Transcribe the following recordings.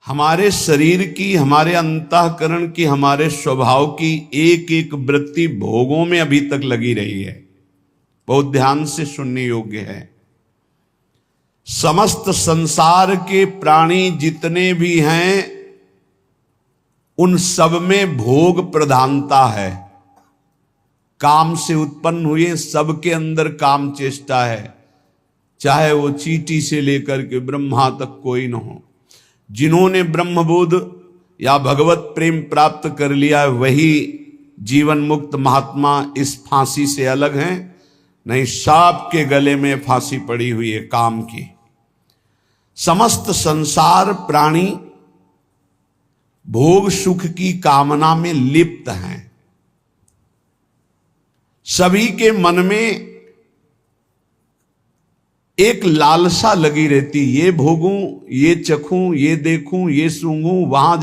हमारे शरीर की, हमारे अंतःकरण की, हमारे स्वभाव की एक एक वृत्ति भोगों में अभी तक लगी रही है। बहुत ध्यान से सुनने योग्य है। समस्त संसार के प्राणी जितने भी हैं उन सब में भोग प्रधानता है। काम से उत्पन्न हुए सबके अंदर काम चेष्टा है, चाहे वो चींटी से लेकर के ब्रह्मा तक कोई न हो। जिन्होंने ब्रह्मबोध या भगवत प्रेम प्राप्त कर लिया है वही जीवन मुक्त महात्मा इस फांसी से अलग हैं, नहीं सांप के गले में फांसी पड़ी हुई है काम की। समस्त संसार प्राणी भोग सुख की कामना में लिप्त हैं। सभी के मन में एक लालसा लगी रहती, ये भोगूं, ये चखूं, ये देखूं, ये सूंघूं, वहां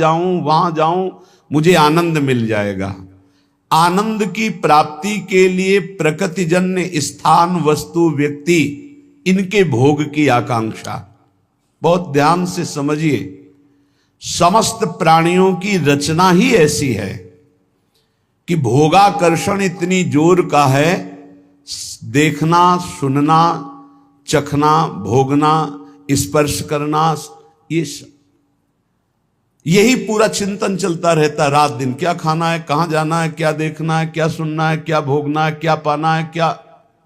जाऊं, मुझे आनंद मिल जाएगा। आनंद की प्राप्ति के लिए प्रकृतिजन्य स्थान, वस्तु, व्यक्ति, इनके भोग की आकांक्षा। बहुत ध्यान से समझिए, समस्त प्राणियों की रचना ही ऐसी है कि भोगाकर्षण इतनी जोर का है, देखना, सुनना, चखना, भोगना, स्पर्श करना, ये सब, यही पूरा चिंतन चलता रहता रात दिन। क्या खाना है, कहां जाना है, क्या देखना है, क्या सुनना है, क्या भोगना है, क्या पाना है, क्या,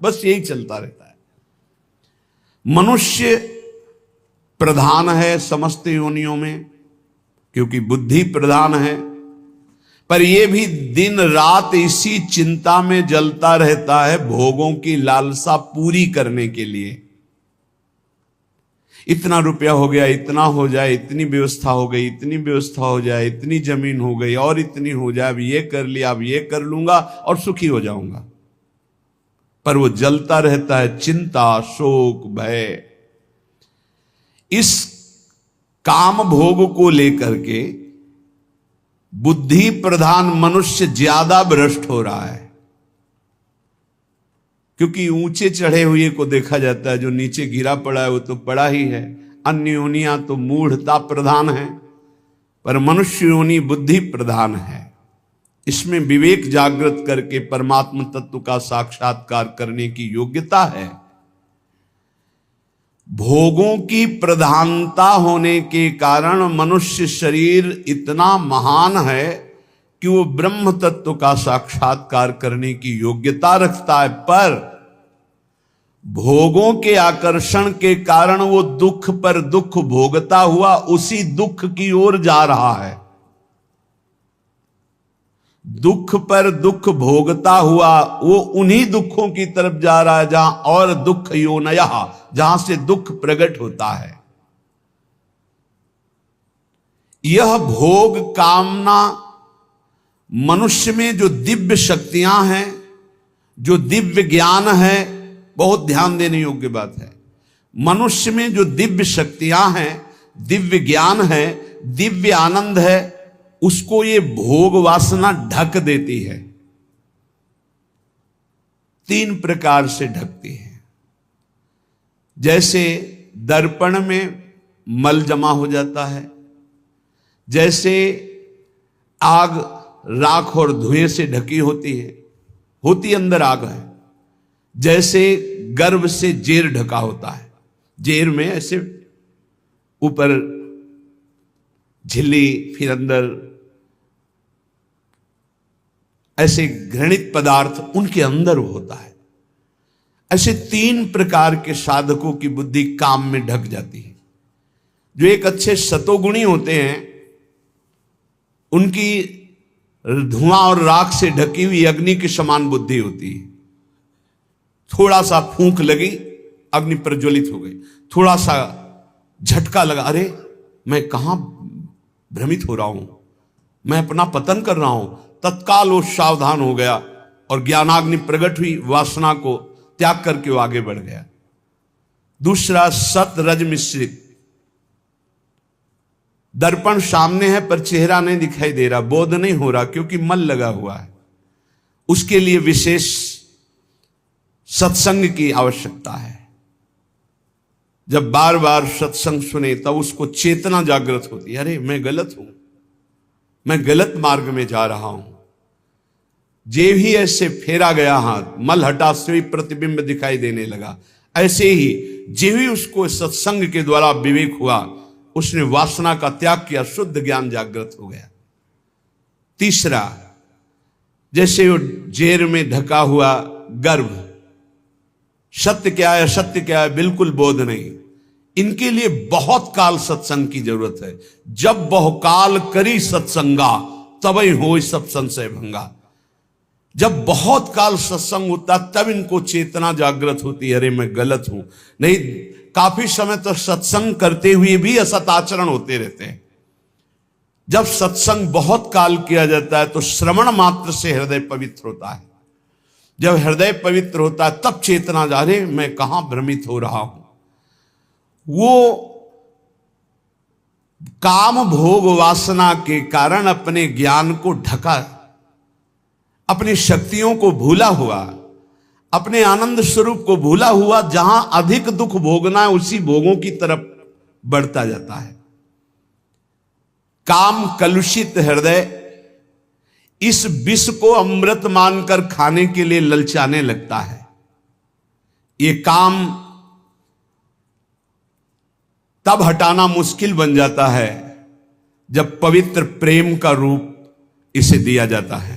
बस यही चलता रहता है। मनुष्य प्रधान है समस्त योनियों में, क्योंकि बुद्धि प्रधान है, पर यह भी दिन रात इसी चिंता में जलता रहता है भोगों की लालसा पूरी करने के लिए। इतना रुपया हो गया, इतना हो जाए, इतनी व्यवस्था हो गई, इतनी व्यवस्था हो जाए, इतनी जमीन हो गई और इतनी हो जाए, अब ये कर लिया, अब ये कर लूंगा और सुखी हो जाऊंगा। पर वो जलता रहता है चिंता, शोक, भय। इस काम भोग को लेकर के बुद्धि प्रधान मनुष्य ज्यादा भ्रष्ट हो रहा है, क्योंकि ऊंचे चढ़े हुए को देखा जाता है, जो नीचे गिरा पड़ा है वो तो पड़ा ही है। अन्य योनियां तो मूढ़ता प्रधान है, पर मनुष्य योनि बुद्धि प्रधान है। इसमें विवेक जागृत करके परमात्म तत्व का साक्षात्कार करने की योग्यता है। भोगों की प्रधानता होने के कारण मनुष्य शरीर इतना महान है कि वो ब्रह्म तत्व का साक्षात्कार करने की योग्यता रखता है, पर भोगों के आकर्षण के कारण वो दुख पर दुख भोगता हुआ उसी दुख की ओर जा रहा है। दुख पर दुख भोगता हुआ वो उन्हीं दुखों की तरफ जा रहा है जहां और दुख योनयः, जहां से दुख प्रकट होता है। यह भोग कामना मनुष्य में जो दिव्य शक्तियां हैं, जो दिव्य ज्ञान है, बहुत ध्यान देने योग्य बात है। मनुष्य में जो दिव्य शक्तियां हैं, दिव्य ज्ञान है, दिव्य आनंद है, उसको ये भोग वासना ढक देती है। 3 प्रकार से ढकती है। जैसे दर्पण में मल जमा हो जाता है, जैसे आग राख और धुएं से ढकी होती है, होती अंदर आग है। जैसे गर्भ से जेर ढका होता है, जेर में ऐसे ऊपर झिल्ली, फिर अंदर ऐसे घृणित पदार्थ उनके अंदर होता है। ऐसे 3 प्रकार के साधकों की बुद्धि काम में ढक जाती है। जो एक अच्छे सतोगुणी होते हैं, उनकी धुआं और राख से ढकी हुई अग्नि के समान बुद्धि होती है। थोड़ा सा फूंक लगी, अग्नि प्रज्वलित हो गई। थोड़ा सा झटका लगा, अरे मैं कहां भ्रमित हो रहा हूं, मैं अपना पतन कर रहा हूं, तत्काल वो सावधान हो गया और ज्ञानाग्नि प्रकट हुई, वासना को त्याग करके वो आगे बढ़ गया। दूसरा सत रज मिश्रित, दर्पण सामने है पर चेहरा नहीं दिखाई दे रहा, बोध नहीं हो रहा, क्योंकि मल लगा हुआ है। उसके लिए विशेष सत्संग की आवश्यकता है। जब बार बार सत्संग सुने तब उसको चेतना जागृत होती है, अरे मैं गलत हूं, मैं गलत मार्ग में जा रहा हूं। जे भी ऐसे फेरा गया हाथ, मल हटा से प्रतिबिंब दिखाई देने लगा। ऐसे ही जे भी उसको सत्संग के द्वारा विवेक हुआ, उसने वासना का त्याग किया, शुद्ध ज्ञान जागृत हो गया। तीसरा, जैसे वो जेर में ढका हुआ गर्भ, सत्य क्या है असत्य क्या है बिल्कुल बोध नहीं। इनके लिए बहुत काल सत्संग की जरूरत है। जब बहुकाल करी सत्संगा तबई हो सब संशय भंगा। जब बहुत काल सत्संग होता तब इनको चेतना जागृत होती है, अरे मैं गलत हूं। नहीं, काफी समय तक सत्संग करते हुए भी असत आचरण होते रहते हैं। जब सत्संग बहुत काल किया जाता है तो श्रवण मात्र से हृदय पवित्र होता है। जब हृदय पवित्र होता है तब चेतना जा रहे मैं कहां भ्रमित हो रहा हूं। वो काम भोग वासना के कारण अपने ज्ञान को ढका, अपनी शक्तियों को भूला हुआ, अपने आनंद स्वरूप को भूला हुआ, जहां अधिक दुख भोगना है उसी भोगों की तरफ बढ़ता जाता है। काम कलुषित हृदय इस विष को अमृत मानकर खाने के लिए ललचाने लगता है। ये काम तब हटाना मुश्किल बन जाता है जब पवित्र प्रेम का रूप इसे दिया जाता है।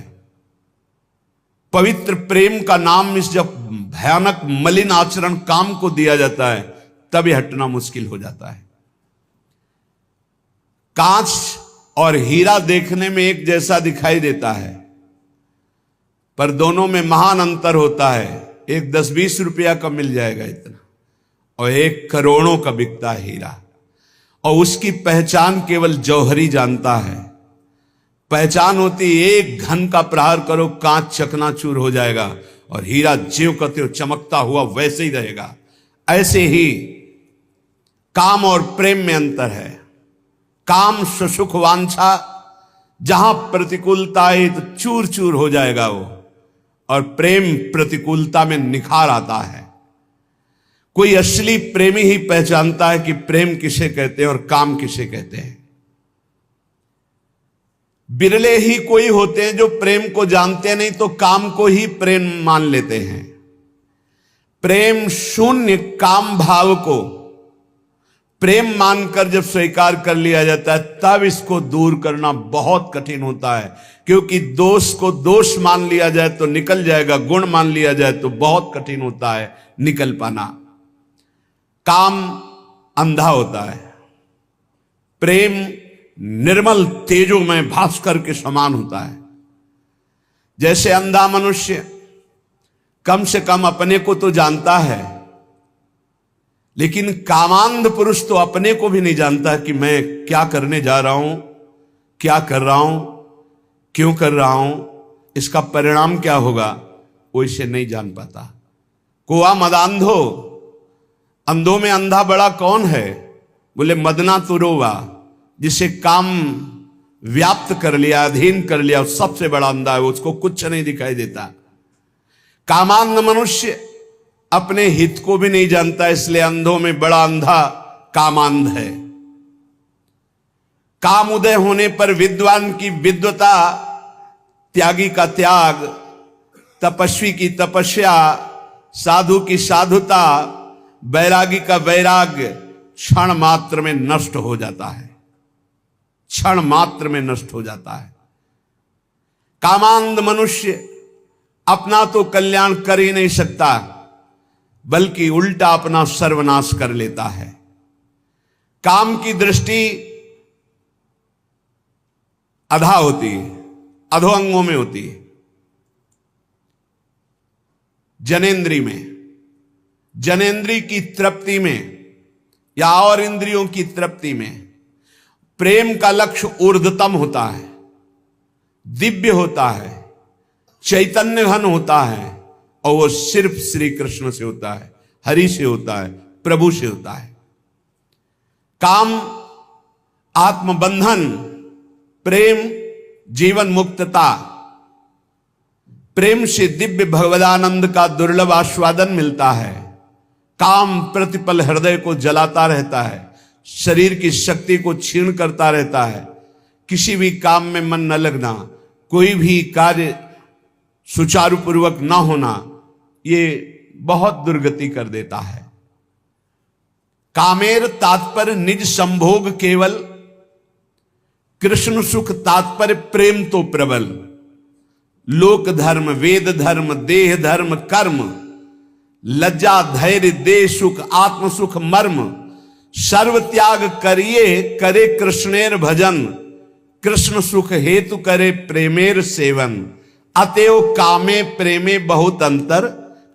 पवित्र प्रेम का नाम इस जब भयानक मलिन आचरण काम को दिया जाता है तब यह हटना मुश्किल हो जाता है। कांच और हीरा देखने में एक जैसा दिखाई देता है, पर दोनों में महान अंतर होता है। एक 10-20 रुपया का मिल जाएगा इतना, और एक करोड़ों का बिकता है हीरा, और उसकी पहचान केवल जौहरी जानता है। पहचान होती एक घन का प्रहार करो कांच चकनाचूर हो जाएगा, और हीरा ज्यों का त्यों चमकता हुआ वैसे ही रहेगा। ऐसे ही काम और प्रेम में अंतर है। काम सुख वांछा, जहां प्रतिकूलता है तो चूर चूर हो जाएगा वो, और प्रेम प्रतिकूलता में निखार आता है। कोई असली प्रेमी ही पहचानता है कि प्रेम किसे कहते हैं और काम किसे कहते हैं। बिरले ही कोई होते हैं जो प्रेम को जानते नहीं तो काम को ही प्रेम मान लेते हैं। प्रेम शून्य काम भाव को प्रेम मानकर जब स्वीकार कर लिया जाता है तब इसको दूर करना बहुत कठिन होता है, क्योंकि दोष को दोष मान लिया जाए तो निकल जाएगा, गुण मान लिया जाए तो बहुत कठिन होता है निकल पाना। काम अंधा होता है, प्रेम निर्मल तेजोमय भास्कर के समान होता है। जैसे अंधा मनुष्य कम से कम अपने को तो जानता है, लेकिन कामांध पुरुष तो अपने को भी नहीं जानता कि मैं क्या करने जा रहा हूं, क्या कर रहा हूं, क्यों कर रहा हूं, इसका परिणाम क्या होगा, वो इसे नहीं जान पाता। कोआ मदांधो, अंधों में अंधा बड़ा कौन है? बोले मदना तुरोवा, जिसे काम व्याप्त कर लिया, अधीन कर लिया, सबसे बड़ा अंधा है, उसको कुछ नहीं दिखाई देता। कामांध मनुष्य अपने हित को भी नहीं जानता, इसलिए अंधों में बड़ा अंधा कामांध है। काम उदय होने पर विद्वान की विद्वता, त्यागी का त्याग, तपस्वी की तपस्या, साधु की साधुता, वैरागी का वैराग्य क्षण मात्र में नष्ट हो जाता है, क्षण मात्र में नष्ट हो जाता है। कामांध मनुष्य अपना तो कल्याण कर ही नहीं सकता, बल्कि उल्टा अपना सर्वनाश कर लेता है। काम की दृष्टि अधा होती है, अधो अंगों में होती है। जनेंद्री में, जनेंद्री की तृप्ति में या और इंद्रियों की तृप्ति में प्रेम का लक्ष्य ऊर्ध्वतम होता है, दिव्य होता है, चैतन्य घन होता है, और वो सिर्फ श्री कृष्ण से होता है, हरि से होता है, प्रभु से होता है। काम आत्मबंधन, प्रेम जीवन मुक्तता। प्रेम से दिव्य भगवदानंद का दुर्लभ आस्वादन मिलता है। काम प्रतिपल हृदय को जलाता रहता है, शरीर की शक्ति को क्षीण करता रहता है, किसी भी काम में मन न लगना, कोई भी कार्य सुचारू पूर्वक ना होना, ये बहुत दुर्गति कर देता है। कामेर तात्पर्य निज संभोग केवल, कृष्ण सुख तात्पर्य प्रेम तो प्रबल। लोक धर्म वेद धर्म देह धर्म कर्म, लज्जा धैर्य देह सुख आत्म सुख मर्म। सर्व त्याग करिए करे कृष्णेर भजन, कृष्ण सुख हेतु करे प्रेमेर सेवन। अतएव कामे प्रेमे बहुत अंतर,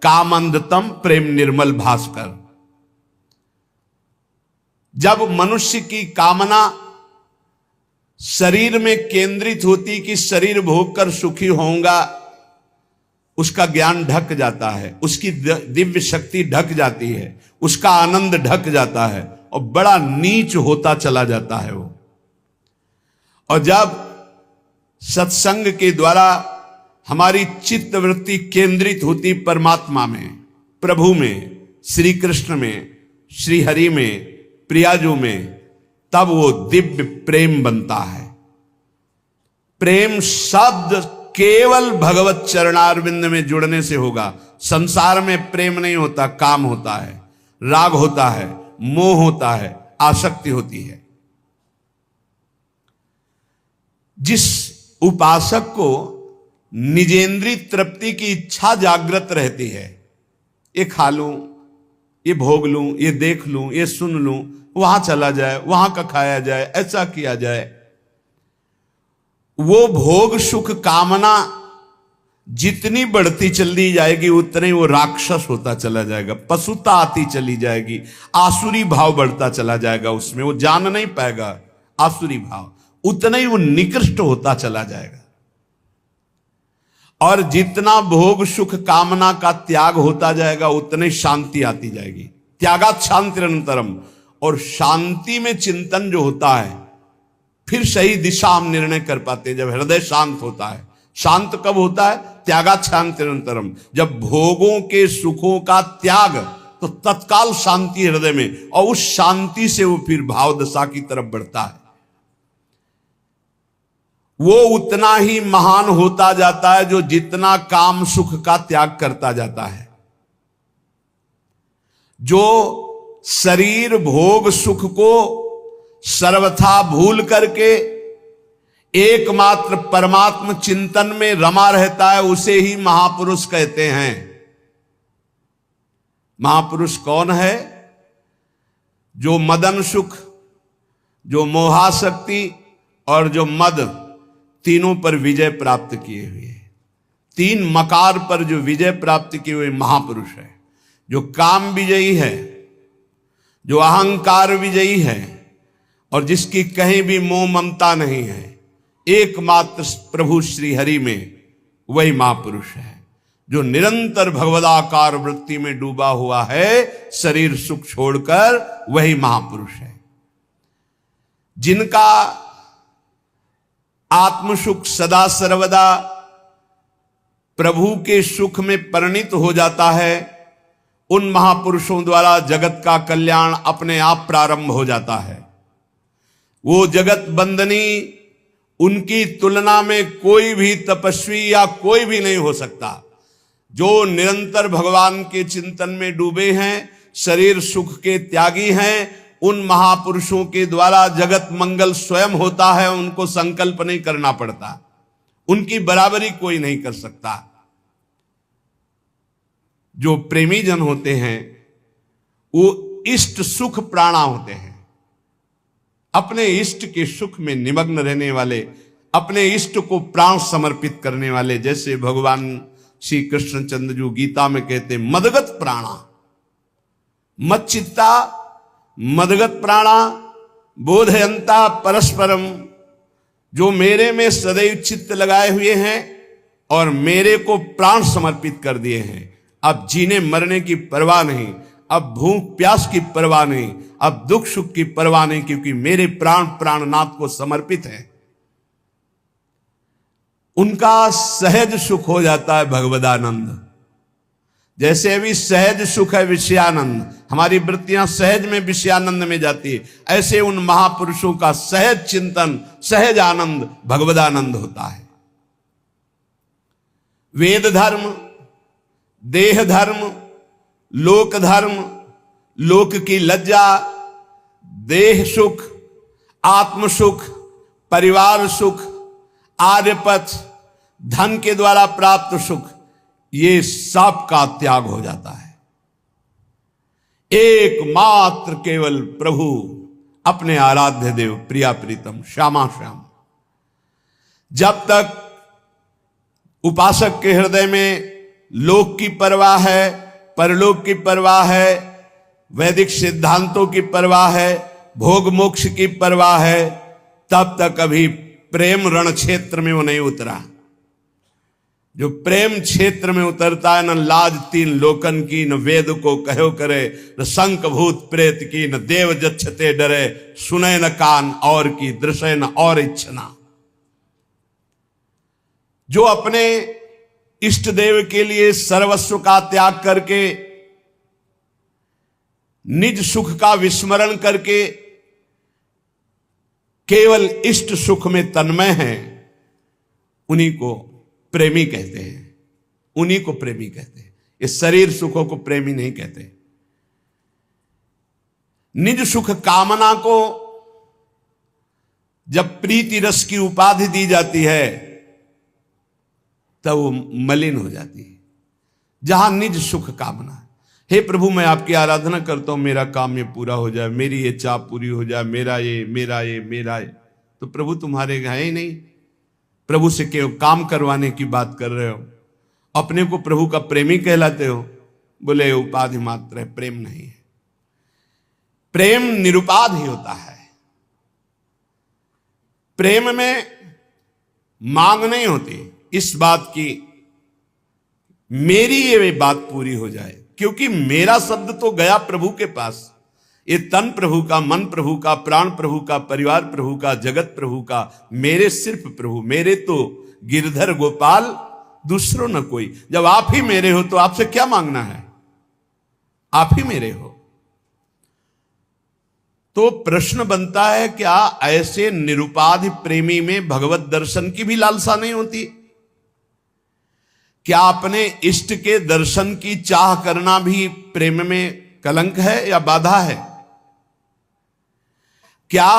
कामंदतम प्रेम निर्मल भास्कर। जब मनुष्य की कामना शरीर में केंद्रित होती कि शरीर भोग कर सुखी होऊंगा, उसका ज्ञान ढक जाता है, उसकी दिव्य शक्ति ढक जाती है, उसका आनंद ढक जाता है और बड़ा नीच होता चला जाता है वो। और जब सत्संग के द्वारा हमारी चित्त वृत्ति केंद्रित होती परमात्मा में, प्रभु में, श्री कृष्ण में, श्री हरि में, प्रियाजू में, तब वो दिव्य प्रेम बनता है। प्रेम शब्द केवल भगवत चरणारविंद में जुड़ने से होगा। संसार में प्रेम नहीं होता, काम होता है, राग होता है, मोह होता है, आसक्ति होती है। जिस उपासक को निजेंद्रिय तृप्ति की इच्छा जागृत रहती है, ये खा लूं, ये भोग लूं, ये देख लूं, ये सुन लूं, वहां चला जाए, वहां का खाया जाए, ऐसा किया जाए, वो भोग सुख कामना जितनी बढ़ती चली जाएगी उतने वो राक्षस होता चला जाएगा, पशुता आती चली जाएगी, आसुरी भाव बढ़ता चला जाएगा, उसमें वो जान नहीं पाएगा आसुरी भाव, उतना ही वो निकृष्ट होता चला जाएगा। और जितना भोग सुख कामना का त्याग होता जाएगा उतनी शांति आती जाएगी। त्यागात शांति निरंतरम। और शांति में चिंतन जो होता है, फिर सही दिशा हम निर्णय कर पाते हैं जब हृदय शांत होता है। शांत कब होता है? त्यागात शांति निरंतरम। जब भोगों के सुखों का त्याग, तो तत्काल शांति हृदय में, और उस शांति से वो फिर भाव दशा की तरफ बढ़ता है। वो उतना ही महान होता जाता है जो जितना काम सुख का त्याग करता जाता है। जो शरीर भोग सुख को सर्वथा भूल करके एकमात्र परमात्म चिंतन में रमा रहता है, उसे ही महापुरुष कहते हैं। महापुरुष कौन है? जो मदन सुख, जो मोहाशक्ति और जो मद, तीनों पर विजय प्राप्त किए हुए, तीन मकार पर जो विजय प्राप्त किए हुए महापुरुष है। जो काम विजयी है, जो अहंकार विजयी है, और जिसकी कहीं भी मोह ममता नहीं है, एकमात्र प्रभु श्री हरि में, वही महापुरुष है। जो निरंतर भगवदाकार वृत्ति में डूबा हुआ है, शरीर सुख छोड़कर, वही महापुरुष है। जिनका आत्मसुख सदा सर्वदा प्रभु के सुख में परिणित हो जाता है, उन महापुरुषों द्वारा जगत का कल्याण अपने आप प्रारंभ हो जाता है। वो जगत बंदनी, उनकी तुलना में कोई भी तपस्वी या कोई भी नहीं हो सकता। जो निरंतर भगवान के चिंतन में डूबे हैं, शरीर सुख के त्यागी हैं, उन महापुरुषों के द्वारा जगत मंगल स्वयं होता है। उनको संकल्प नहीं करना पड़ता, उनकी बराबरी कोई नहीं कर सकता। जो प्रेमी जन होते हैं, वो इष्ट सुख प्राणा होते हैं। अपने इष्ट के सुख में निमग्न रहने वाले, अपने इष्ट को प्राण समर्पित करने वाले, जैसे भगवान श्री कृष्णचंद्र जी गीता में कहते, मदगत प्राणा, मच्चित्ता मदगत प्राणा बोधयंता परस्परम। जो मेरे में सदैव चित्त लगाए हुए हैं और मेरे को प्राण समर्पित कर दिए हैं। अब जीने मरने की परवाह नहीं, अब भूख प्यास की परवाह नहीं, अब दुख सुख की परवाह नहीं, क्योंकि मेरे प्राण प्राणनाथ को समर्पित है। उनका सहज सुख हो जाता है भगवदानंद। जैसे अभी सहज सुख है विषयानंद, हमारी वृत्तियां सहज में विषयानंद में जाती है। ऐसे उन महापुरुषों का सहज चिंतन, सहज आनंद भगवदानंद होता है। वेद धर्म, देह धर्म, लोक धर्म, लोक की लज्जा, देह सुख, आत्म सुख, परिवार सुख, आर्यपथ, धन के द्वारा प्राप्त सुख, ये सब का त्याग हो जाता है। एकमात्र केवल प्रभु, अपने आराध्य देव, प्रिया प्रीतम, श्यामा श्याम। जब तक उपासक के हृदय में लोक की परवाह है, परलोक की परवाह है, वैदिक सिद्धांतों की परवाह है, भोग मोक्ष की परवाह है, तब तक अभी प्रेम रण क्षेत्र में वो नहीं उतरा। जो प्रेम क्षेत्र में उतरता है, न लाज तीन लोकन की, न वेद को कहो करे, न शंख भूत प्रेत की, न देव जच्छते डरे, सुने न कान और की, दृश्य न और इच्छना। जो अपने इष्ट देव के लिए सर्वस्व का त्याग करके, निज सुख का विस्मरण करके केवल इष्ट सुख में तन्मय हैं, उन्हीं को प्रेमी कहते हैं। उन्हीं को प्रेमी कहते हैं। इस शरीर सुखों को प्रेमी नहीं कहते। निज सुख कामना को जब प्रीति रस की उपाधि दी जाती है, तब वो मलिन हो जाती है। जहां निज सुख कामना, हे प्रभु मैं आपकी आराधना करता हूं, मेरा काम ये पूरा हो जाए, मेरी ये चाह पूरी हो जाए, मेरा ये मेरा ये मेरा ये, तो प्रभु तुम्हारे है ही नहीं। प्रभु से केवल काम करवाने की बात कर रहे हो, अपने को प्रभु का प्रेमी कहलाते हो। बोले उपाधि मात्र है, प्रेम नहीं है। प्रेम निरुपाध ही होता है। प्रेम में मांग नहीं होती इस बात की मेरी ये बात पूरी हो जाए, क्योंकि मेरा शब्द तो गया प्रभु के पास। ये तन प्रभु का, मन प्रभु का, प्राण प्रभु का, परिवार प्रभु का, जगत प्रभु का, मेरे सिर्फ प्रभु। मेरे तो गिरधर गोपाल, दूसरों न कोई। जब आप ही मेरे हो तो आपसे क्या मांगना है? आप ही मेरे हो। तो प्रश्न बनता है, क्या ऐसे निरुपाधि प्रेमी में भगवत दर्शन की भी लालसा नहीं होती? क्या अपने इष्ट के दर्शन की चाह करना भी प्रेम में कलंक है या बाधा है? क्या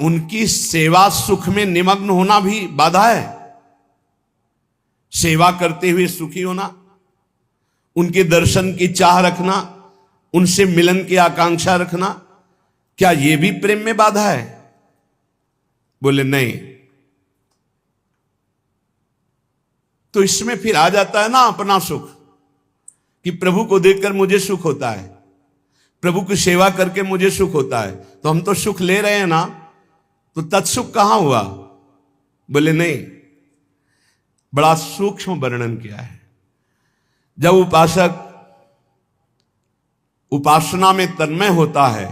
उनकी सेवा सुख में निमग्न होना भी बाधा है? सेवा करते हुए सुखी होना, उनके दर्शन की चाह रखना, उनसे मिलन की आकांक्षा रखना, क्या यह भी प्रेम में बाधा है? बोले नहीं। तो इसमें फिर आ जाता है ना अपना सुख, कि प्रभु को देखकर मुझे सुख होता है, प्रभु की सेवा करके मुझे सुख होता है, तो हम तो सुख ले रहे हैं ना, तो तत्सुख कहां हुआ? बोले नहीं। बड़ा सूक्ष्म वर्णन किया है। जब उपासक उपासना में तन्मय होता है,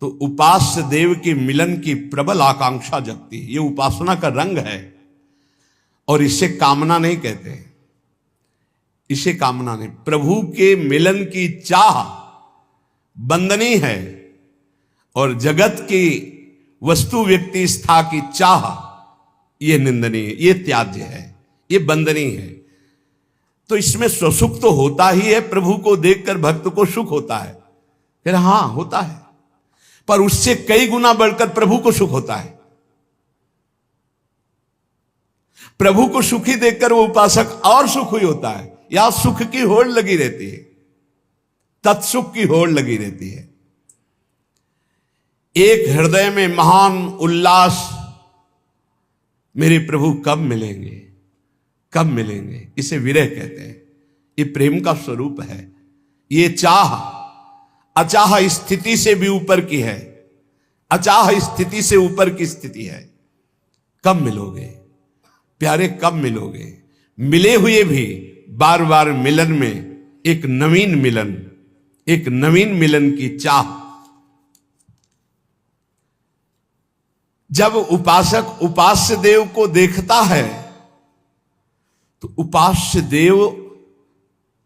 तो उपास्य देव के मिलन की प्रबल आकांक्षा जगती है। ये उपासना का रंग है, और इसे कामना नहीं कहते। इसे कामना नहीं, प्रभु के मिलन की चाह बंदनीय है, और जगत की वस्तु व्यक्ति स्था की चाह ये निंदनीय, ये त्याज्य है, ये बंदनीय है। तो इसमें स्वसुख तो होता ही है, प्रभु को देखकर भक्त को सुख होता है, फिर हां होता है, पर उससे कई गुना बढ़कर प्रभु को सुख होता है। प्रभु को सुखी देखकर वो उपासक और सुखी होता है। या सुख की होड़ लगी रहती है, तत्सुख की होड़ लगी रहती है। एक हृदय में महान उल्लास, मेरे प्रभु कब मिलेंगे, कब मिलेंगे, इसे विरह कहते हैं। ये प्रेम का स्वरूप है। ये चाह अचाह स्थिति से भी ऊपर की है, अचाह स्थिति से ऊपर की स्थिति है। कब मिलोगे प्यारे, कब मिलोगे? मिले हुए भी बार बार मिलन में एक नवीन मिलन, एक नवीन मिलन की चाह। जब उपासक उपास्य देव को देखता है, तो उपास्य देव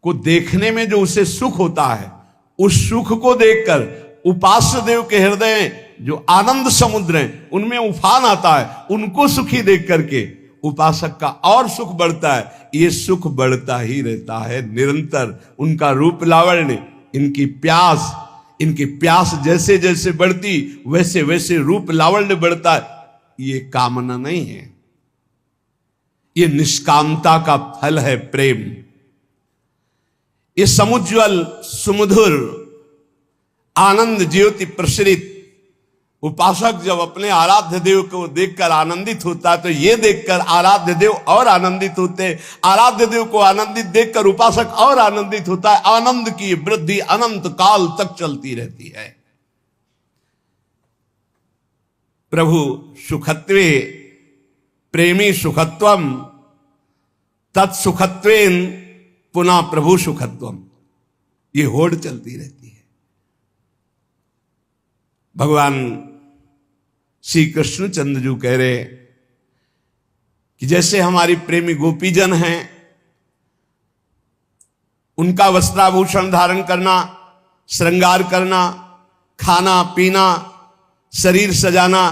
को देखने में जो उसे सुख होता है, उस सुख को देखकर उपास्य देव के हृदय जो आनंद समुद्र है उनमें उफान आता है, उनको सुखी देख करके उपासक का और सुख बढ़ता है। ये सुख बढ़ता ही रहता है निरंतर। उनका रूप लावण्य, इनकी प्यास जैसे जैसे बढ़ती वैसे वैसे रूप लावण्य बढ़ता है। ये कामना नहीं है, ये निष्कामता का फल है प्रेम। ये समुज्वल सुमधुर आनंद ज्योति प्रसरित उपासक जब अपने आराध्य देव को देखकर आनंदित होता है तो ये देखकर आराध्य देव और आनंदित होते हैं। आराध्य देव को आनंदित देखकर उपासक और आनंदित होता है। आनंद की वृद्धि अनंत काल तक चलती रहती है। प्रभु सुखत्वे प्रेमी सुखत्वम तत्सुखत्वेन पुनः प्रभु सुखत्वम, ये होड़ चलती रहती है। भगवान श्री कृष्ण चंद्रजू कह रहे कि जैसे हमारी प्रेमी गोपीजन हैं, उनका वस्त्राभूषण धारण करना, श्रृंगार करना, खाना पीना, शरीर सजाना,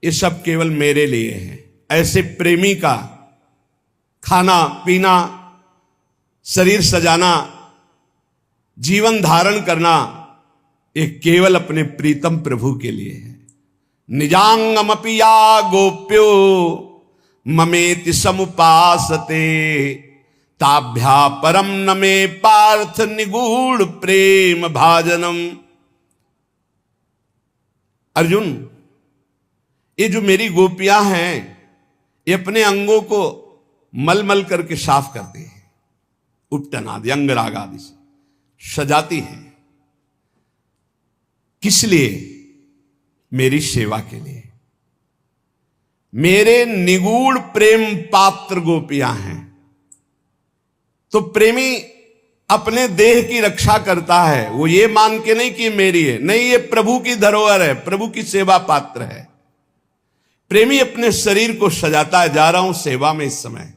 ये सब केवल मेरे लिए है। ऐसे प्रेमी का खाना पीना, शरीर सजाना, जीवन धारण करना, ये केवल अपने प्रीतम प्रभु के लिए है। निजांगमपि या गोप्यो ममेति समुपासते ताभ्या परम न मे पार्थ निगूढ़ प्रेम भाजनम। अर्जुन, ये जो मेरी गोपियां हैं ये अपने अंगों को मलमल करके साफ करती हैं, उपटन आदि अंगराग आदि से सजाती हैं। किस लिए? मेरी सेवा के लिए। मेरे निगूढ़ प्रेम पात्र गोपियां हैं। तो प्रेमी अपने देह की रक्षा करता है, वो ये मान के नहीं कि मेरी है, नहीं, ये प्रभु की धरोहर है, प्रभु की सेवा पात्र है। प्रेमी अपने शरीर को सजाता है। जा रहा हूं सेवा में इस समय,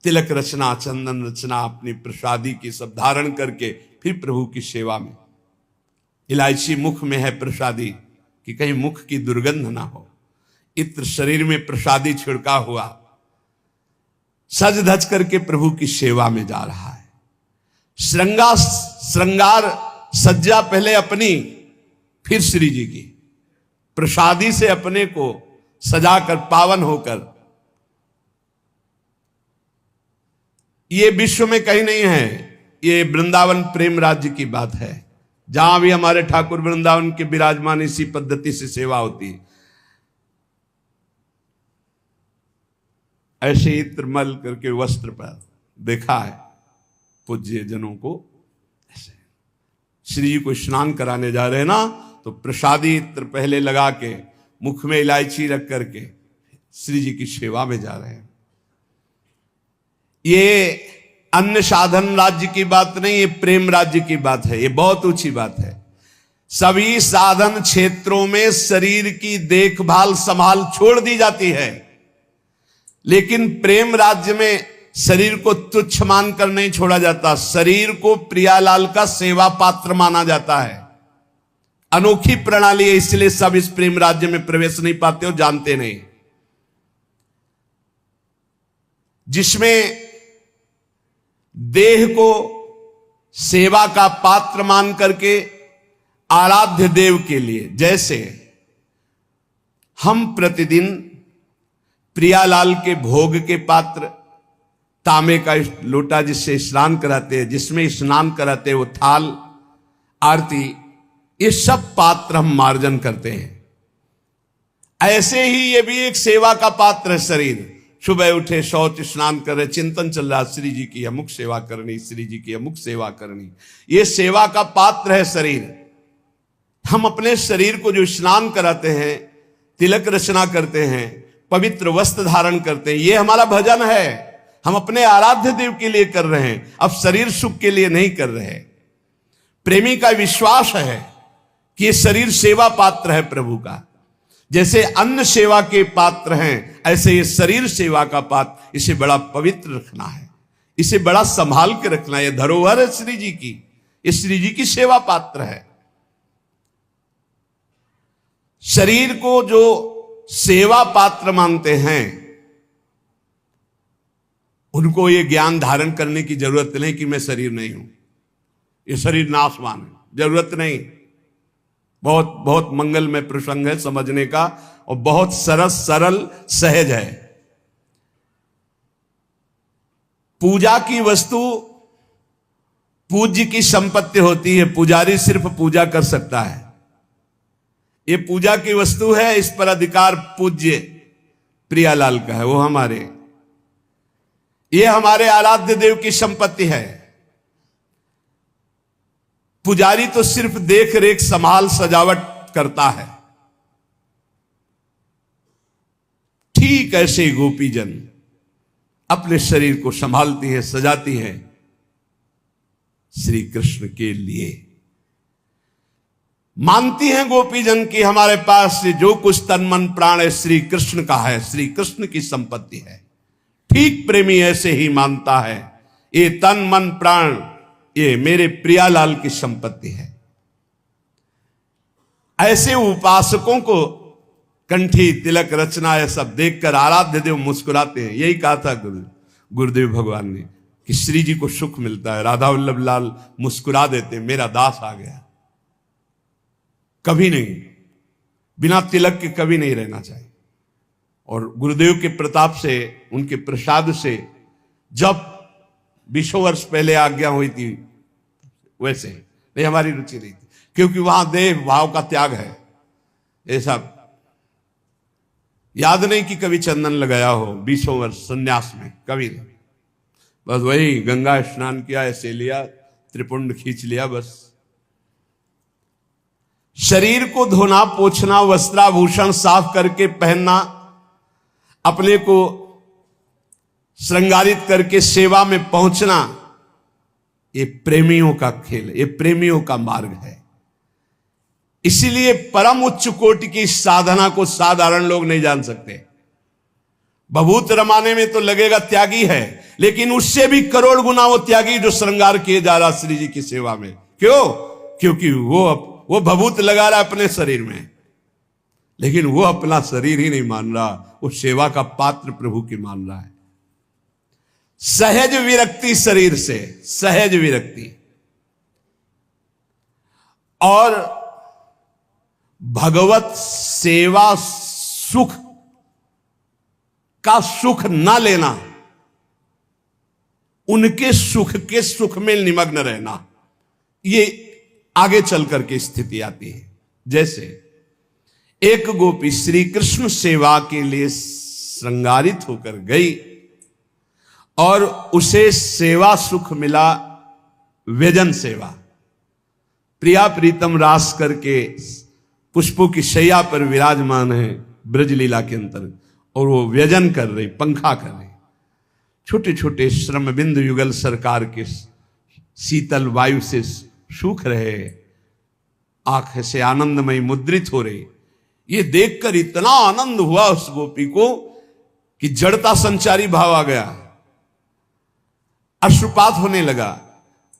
तिलक रचना, चंदन रचना, अपनी प्रसादी की सब धारण करके फिर प्रभु की सेवा में। इलायची मुख में है प्रसादी कि कहीं मुख की दुर्गंध ना हो। इत्र शरीर में प्रसादी छिड़का हुआ, सज धज करके प्रभु की सेवा में जा रहा है। श्रृंगार सज्जा पहले अपनी, फिर श्री जी की। प्रसादी से अपने को सजाकर पावन होकर। ये विश्व में कहीं नहीं है, ये वृंदावन प्रेम राज्य की बात है, जहां भी हमारे ठाकुर वृंदावन के विराजमान इसी पद्धति से सेवा होती है। ऐसे ही त्रिमल करके वस्त्र पर देखा है पूज्य जनों को। ऐसे श्री जी को स्नान कराने जा रहे हैं ना, तो प्रसादी इत्र पहले लगा के मुख में इलायची रख करके श्री जी की सेवा में जा रहे हैं। ये अन्य साधन राज्य की बात नहीं, ये प्रेम राज्य की बात है। ये बहुत ऊंची बात है। सभी साधन क्षेत्रों में शरीर की देखभाल संभाल छोड़ दी जाती है, लेकिन प्रेम राज्य में शरीर को तुच्छ मानकर नहीं छोड़ा जाता। शरीर को प्रियालाल का सेवा पात्र माना जाता है। अनोखी प्रणाली है, इसलिए सब इस प्रेम राज्य में प्रवेश नहीं पाते और जानते नहीं। जिसमें देह को सेवा का पात्र मान करके आराध्य देव के लिए, जैसे हम प्रतिदिन प्रियालाल के भोग के पात्र, तांबे का लोटा जिससे स्नान कराते हैं, जिसमें स्नान कराते हैं वो थाल, आरती, ये सब पात्र हम मार्जन करते हैं। ऐसे ही ये भी एक सेवा का पात्र है। शरीर सुबह उठे, शौच स्नान करे, चिंतन चल रहा, श्री जी की अमुक सेवा करनी, श्री जी की अमुक सेवा करनी, ये सेवा का पात्र है शरीर। हम अपने शरीर को जो स्नान कराते हैं, तिलक रचना करते हैं, पवित्र वस्त्र धारण करते हैं, ये हमारा भजन है। हम अपने आराध्य देव के लिए कर रहे हैं, अब शरीर सुख के लिए नहीं कर रहे। प्रेमी का विश्वास है कि ये शरीर सेवा पात्र है प्रभु का। जैसे अन्न सेवा के पात्र हैं, ऐसे ये शरीर सेवा का पात्र। इसे बड़ा पवित्र रखना है, इसे बड़ा संभाल के रखना है। ये धरोहर है श्री जी की, ये श्री जी की सेवा पात्र है। शरीर को जो सेवा पात्र मानते हैं उनको ये ज्ञान धारण करने की जरूरत नहीं कि मैं शरीर नहीं हूं, ये शरीर नाशवान है, जरूरत नहीं। बहुत बहुत मंगलमय प्रसंग है समझने का और बहुत सरल सहज है। पूजा की वस्तु पूज्य की संपत्ति होती है, पुजारी सिर्फ पूजा कर सकता है। ये पूजा की वस्तु है, इस पर अधिकार पूज्य प्रियालाल का है, वो हमारे, ये हमारे आराध्य देव की संपत्ति है। पुजारी तो सिर्फ देख रेख संभाल सजावट करता है। ठीक ऐसे ही गोपीजन अपने शरीर को संभालती है, सजाती है श्री कृष्ण के लिए। मानती हैं गोपीजन की हमारे पास से जो कुछ तन मन प्राण है श्री कृष्ण का है, श्री कृष्ण की संपत्ति है। ठीक प्रेमी ऐसे ही मानता है, ये तन मन प्राण ये मेरे प्रियालाल की संपत्ति है। ऐसे उपासकों को कंठी तिलक रचना ये सब देखकर आराध्य देव मुस्कुराते हैं। यही कहा था गुरुदेव भगवान ने कि श्री जी को सुख मिलता है। राधा वल्लभ लाल मुस्कुरा देते, मेरा दास आ गया। कभी नहीं, बिना तिलक के कभी नहीं रहना चाहिए। और गुरुदेव के प्रताप से, उनके प्रसाद से जब 20 वर्ष पहले आज्ञा हुई थी वैसे नहीं, हमारी रुचि नहीं थी, क्योंकि वहां देव भाव का त्याग है। ये सब याद नहीं कि कभी चंदन लगाया हो 20 वर्ष संन्यास में, कभी नहीं। बस वही गंगा स्नान किया, ऐसे लिया, त्रिपुंड खींच लिया, बस। शरीर को धोना, पोछना, वस्त्राभूषण साफ करके पहनना, अपने को श्रृंगारित करके सेवा में पहुंचना, ये प्रेमियों का खेल, ये प्रेमियों का मार्ग है। इसीलिए परम उच्च कोटि की साधना को साधारण लोग नहीं जान सकते। भभूत रमाने में तो लगेगा त्यागी है, लेकिन उससे भी करोड़ गुना वो त्यागी जो श्रृंगार किए जा रहा श्री जी की सेवा में। क्यों? क्योंकि वो भभूत लगा रहा अपने शरीर में, लेकिन वो अपना शरीर ही नहीं मान रहा, वो सेवा का पात्र प्रभु की मान रहा है। सहज विरक्ति शरीर से, सहज विरक्ति। और भगवत सेवा सुख का सुख न लेना, उनके सुख के सुख में निमग्न रहना, ये आगे चल करके स्थिति आती है। जैसे एक गोपी श्री कृष्ण सेवा के लिए श्रृंगारित होकर गई और उसे सेवा सुख मिला, व्यजन सेवा। प्रिया प्रीतम रास करके पुष्पों की शैया पर विराजमान है ब्रजलीला के अंतर्गत, और वो व्यजन कर रही, पंखा कर रही। छोटे छोटे श्रम बिंदु युगल सरकार के शीतल वायु से सूख रहे, आंख से आनंदमय मुद्रित हो रही। ये देखकर इतना आनंद हुआ उस गोपी को कि जड़ता संचारी भाव आ गया, अश्रुपात होने लगा,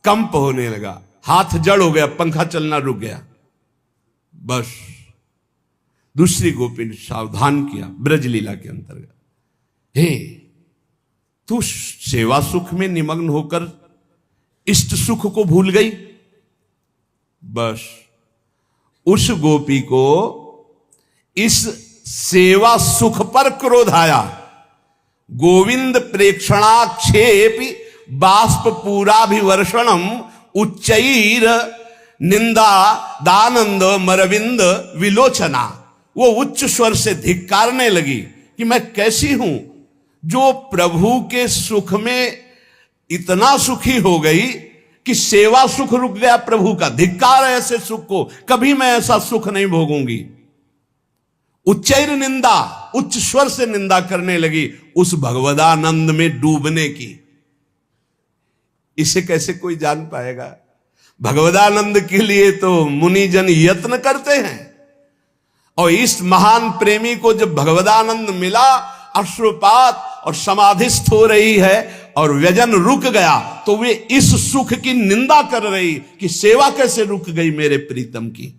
कंप होने लगा, हाथ जड़ हो गया, पंखा चलना रुक गया। बस दूसरी गोपी ने सावधान किया ब्रजलीला के अंतर्गत, हे तू सेवा सुख में निमग्न होकर इष्ट सुख को भूल गई। बस उस गोपी को इस सेवा सुख पर क्रोध आया। गोविंद प्रेक्षणाक्षेपि बाष्प पूराभिवर्षणम उच्चैर निंदा दानंद मरविंद विलोचना। वो उच्च स्वर से धिक्कारने लगी कि मैं कैसी हूं जो प्रभु के सुख में इतना सुखी हो गई कि सेवा सुख रुक गया प्रभु का। धिक्कार है ऐसे सुख को, कभी मैं ऐसा सुख नहीं भोगूंगी। उच्चैर निंदा, उच्च स्वर से निंदा करने लगी उस भगवदानंद में डूबने की। इसे कैसे कोई जान पाएगा? भगवदानंद के लिए तो मुनिजन यत्न करते हैं, और इस महान प्रेमी को जब भगवदानंद मिला, अश्रुपात और समाधिस्थ हो रही है और व्यजन रुक गया तो वे इस सुख की निंदा कर रही कि सेवा कैसे रुक गई मेरे प्रीतम की।